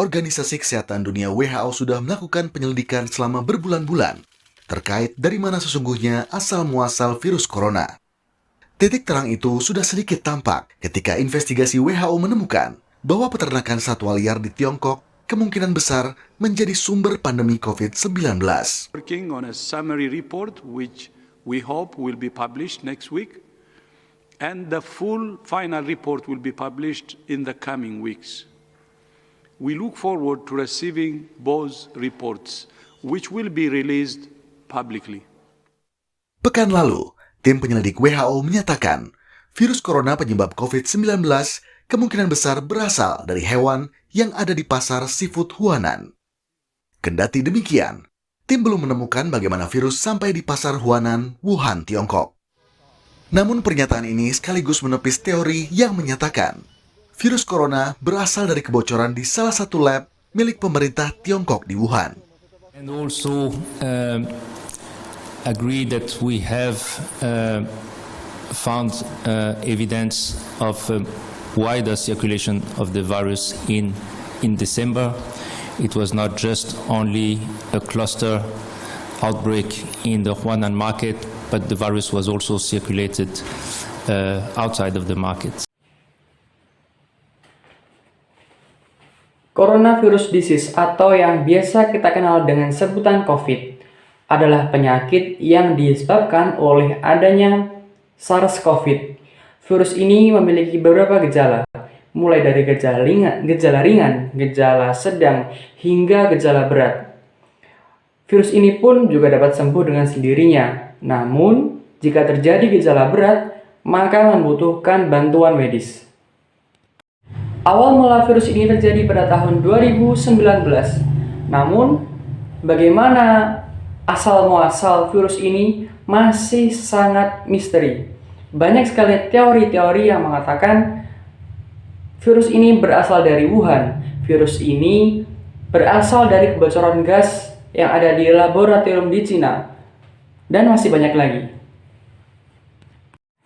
Organisasi Kesehatan Dunia WHO sudah melakukan penyelidikan selama berbulan-bulan terkait dari mana sesungguhnya asal-muasal virus corona. Titik terang itu sudah sedikit tampak ketika investigasi WHO menemukan bahwa peternakan satwa liar di Tiongkok kemungkinan besar menjadi sumber pandemi COVID-19. Working on a summary report which we hope will be published next week, and the full final report will be published in the coming weeks. We look forward to receiving both reports, which will be released publicly. Pekan lalu, tim penyelidik WHO menyatakan virus corona penyebab COVID-19 kemungkinan besar berasal dari hewan yang ada di pasar seafood Huanan. Kendati demikian, tim belum menemukan bagaimana virus sampai di pasar Huanan, Wuhan, Tiongkok. Namun pernyataan ini sekaligus menepis teori yang menyatakan virus corona berasal dari kebocoran di salah satu lab milik pemerintah Tiongkok di Wuhan. And also agree that we have found evidence of wider circulation of the virus in December. It was not just only a cluster outbreak in the Huanan market, but the virus was also circulated outside of the market. Coronavirus disease atau yang biasa kita kenal dengan sebutan COVID adalah penyakit yang disebabkan oleh adanya SARS-CoV. Virus ini memiliki beberapa gejala, mulai dari gejala ringan, gejala sedang, hingga gejala berat. Virus ini pun juga dapat sembuh dengan sendirinya. Namun, jika terjadi gejala berat, maka membutuhkan bantuan medis. Awal mula virus ini terjadi pada tahun 2019. Namun, bagaimana asal-muasal virus ini masih sangat misteri. Banyak sekali teori-teori yang mengatakan virus ini berasal dari Wuhan. Virus ini berasal dari kebocoran gas yang ada di laboratorium di Cina. Dan masih banyak lagi.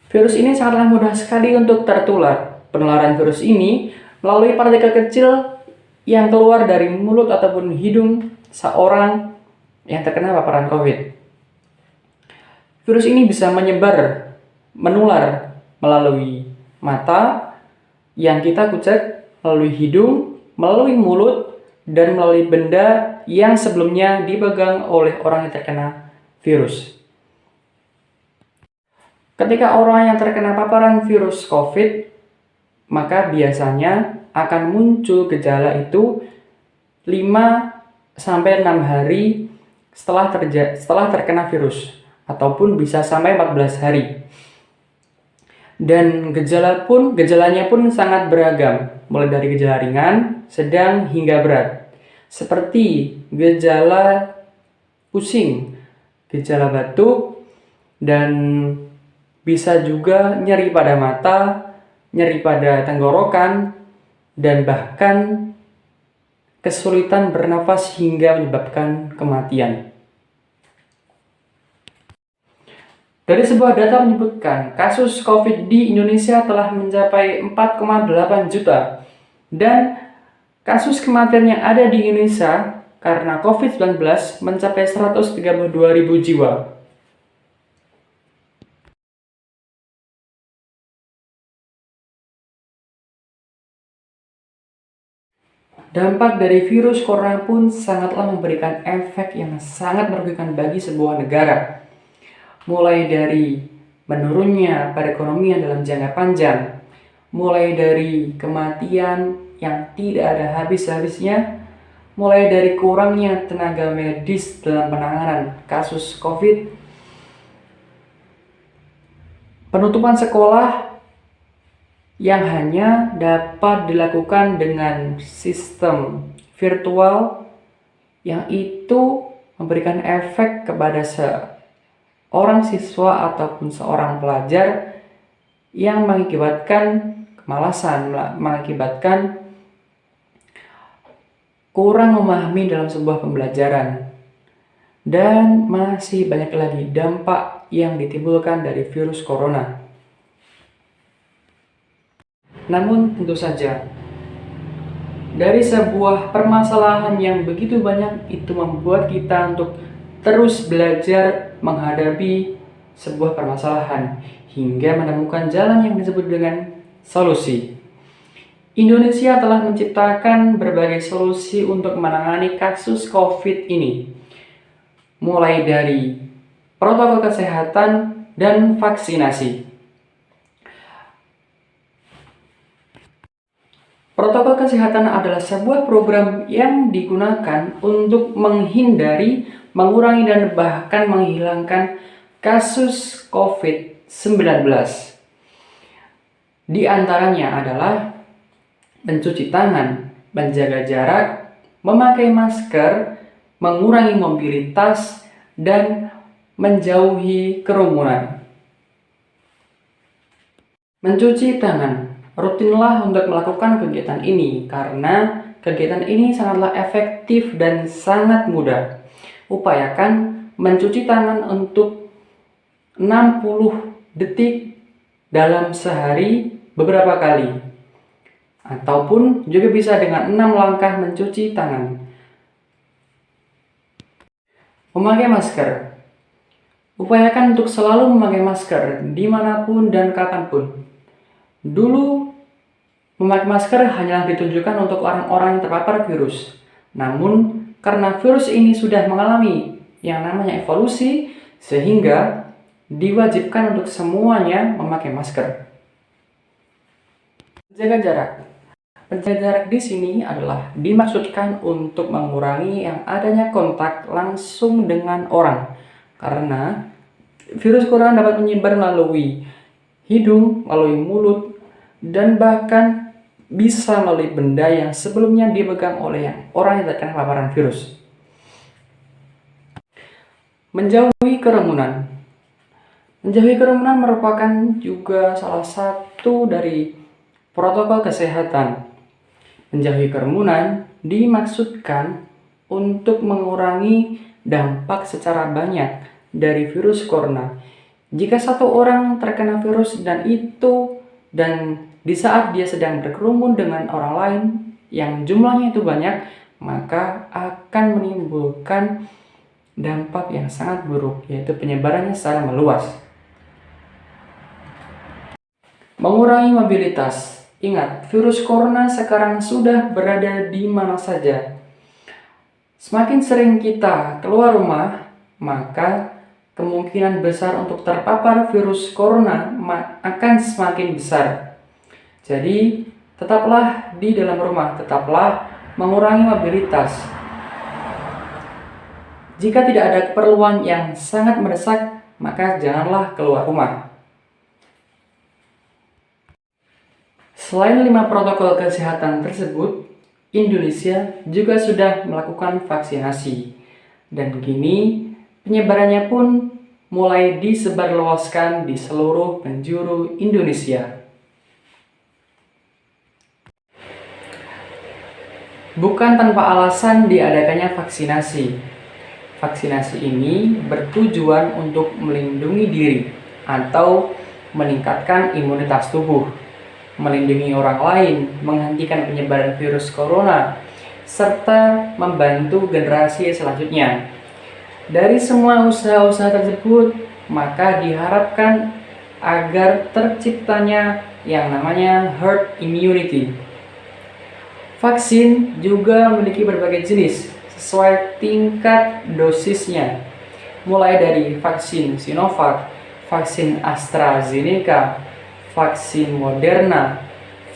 Virus ini sangatlah mudah sekali untuk tertular. Penularan virus ini melalui partikel kecil yang keluar dari mulut ataupun hidung seorang yang terkena paparan COVID. Virus ini bisa menular melalui mata yang kita kucek, melalui hidung, melalui mulut, dan melalui benda yang sebelumnya dipegang oleh orang yang terkena virus. Ketika orang yang terkena paparan virus COVID, maka biasanya akan muncul gejala itu 5-6 hari setelah terkena virus, ataupun bisa sampai 14 hari. Dan gejalanya pun sangat beragam, mulai dari gejala ringan, sedang, hingga berat. Seperti gejala pusing, gejala batuk, dan bisa juga nyeri pada mata, nyeri pada tenggorokan, dan bahkan kesulitan bernafas hingga menyebabkan kematian. Dari sebuah data menyebutkan kasus COVID di Indonesia telah mencapai 4,8 juta dan kasus kematian yang ada di Indonesia karena COVID-19 mencapai 132.000 jiwa. Dampak dari virus corona pun sangatlah memberikan efek yang sangat merugikan bagi sebuah negara. Mulai dari menurunnya perekonomian dalam jangka panjang, mulai dari kematian yang tidak ada habis-habisnya, mulai dari kurangnya tenaga medis dalam penanganan kasus COVID, penutupan sekolah yang hanya dapat dilakukan dengan sistem virtual yang itu memberikan efek kepada seorang siswa ataupun seorang pelajar yang mengakibatkan kemalasan, mengakibatkan kurang memahami dalam sebuah pembelajaran. Dan masih banyak lagi dampak yang ditimbulkan dari virus corona. Namun tentu saja, Dari sebuah permasalahan yang begitu banyak, itu membuat kita untuk terus belajar menghadapi sebuah permasalahan hingga menemukan jalan yang disebut dengan solusi. Indonesia telah menciptakan berbagai solusi untuk menangani kasus COVID ini, mulai dari protokol kesehatan dan vaksinasi. Protokol kesehatan adalah sebuah program yang digunakan untuk menghindari, mengurangi, dan bahkan menghilangkan kasus COVID-19. Di antaranya adalah mencuci tangan, menjaga jarak, memakai masker, mengurangi mobilitas, dan menjauhi kerumunan. Mencuci tangan. Rutinlah untuk melakukan kegiatan ini karena kegiatan ini sangatlah efektif dan sangat mudah. Upayakan mencuci tangan untuk 60 detik dalam sehari beberapa kali. Ataupun juga bisa dengan 6 langkah mencuci tangan. Memakai masker. Upayakan untuk selalu memakai masker dimanapun dan kapanpun. Dulu, memakai masker hanyalah ditunjukkan untuk orang-orang yang terpapar virus. Namun, karena virus ini sudah mengalami yang namanya evolusi, sehingga diwajibkan untuk semuanya memakai masker. Jaga jarak. Menjaga jarak di sini adalah dimaksudkan untuk mengurangi yang adanya kontak langsung dengan orang. Karena virus corona dapat menyebar melalui hidung, melalui mulut, dan bahkan bisa melalui benda yang sebelumnya dipegang oleh orang yang terkena paparan virus. Menjauhi kerumunan. Menjauhi kerumunan merupakan juga salah satu dari protokol kesehatan. Menjauhi kerumunan dimaksudkan untuk mengurangi dampak secara banyak dari virus corona. Jika satu orang terkena virus dan di saat dia sedang berkerumun dengan orang lain yang jumlahnya itu banyak, maka akan menimbulkan dampak yang sangat buruk, yaitu penyebarannya secara meluas. Mengurangi mobilitas. Ingat, virus corona sekarang sudah berada di mana saja. Semakin sering kita keluar rumah, maka kemungkinan besar untuk terpapar virus corona akan semakin besar. Jadi, tetaplah di dalam rumah, tetaplah mengurangi mobilitas. Jika tidak ada keperluan yang sangat mendesak, maka janganlah keluar rumah. Selain 5 protokol kesehatan tersebut, Indonesia juga sudah melakukan vaksinasi. Dan kini penyebarannya pun mulai disebarluaskan di seluruh penjuru Indonesia. Bukan tanpa alasan diadakannya vaksinasi. Vaksinasi ini bertujuan untuk melindungi diri atau meningkatkan imunitas tubuh, melindungi orang lain, menghentikan penyebaran virus corona, serta membantu generasi selanjutnya. Dari semua usaha-usaha tersebut, maka diharapkan agar terciptanya yang namanya herd immunity. Vaksin juga memiliki berbagai jenis sesuai tingkat dosisnya, mulai dari vaksin Sinovac, vaksin AstraZeneca, vaksin Moderna,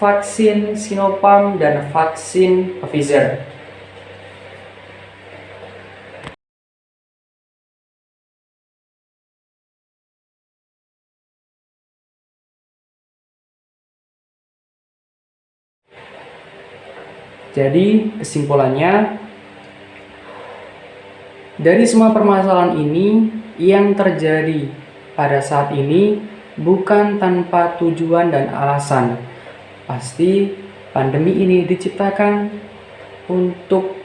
vaksin Sinopharm, dan vaksin Pfizer. Jadi, kesimpulannya, dari semua permasalahan ini yang terjadi pada saat ini bukan tanpa tujuan dan alasan. Pasti pandemi ini diciptakan untuk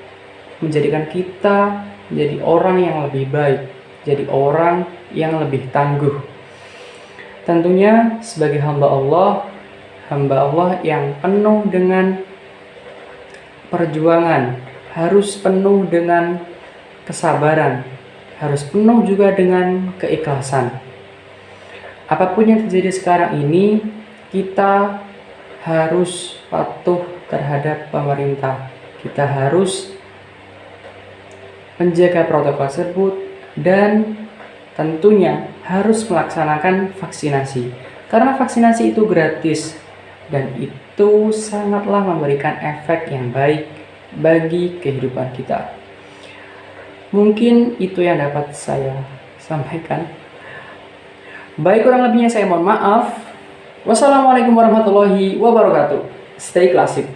menjadikan kita menjadi orang yang lebih baik, jadi orang yang lebih tangguh. Tentunya sebagai hamba Allah yang penuh dengan perjuangan, harus penuh dengan kesabaran, harus penuh juga dengan keikhlasan. Apapun yang terjadi sekarang ini, kita harus patuh terhadap pemerintah. Kita harus menjaga protokol tersebut dan tentunya harus melaksanakan vaksinasi. Karena vaksinasi itu gratis dan itu sangatlah memberikan efek yang baik bagi kehidupan kita. Mungkin itu yang dapat saya sampaikan. Baik, kurang lebihnya saya mohon maaf. Wassalamualaikum warahmatullahi wabarakatuh. Stay classic.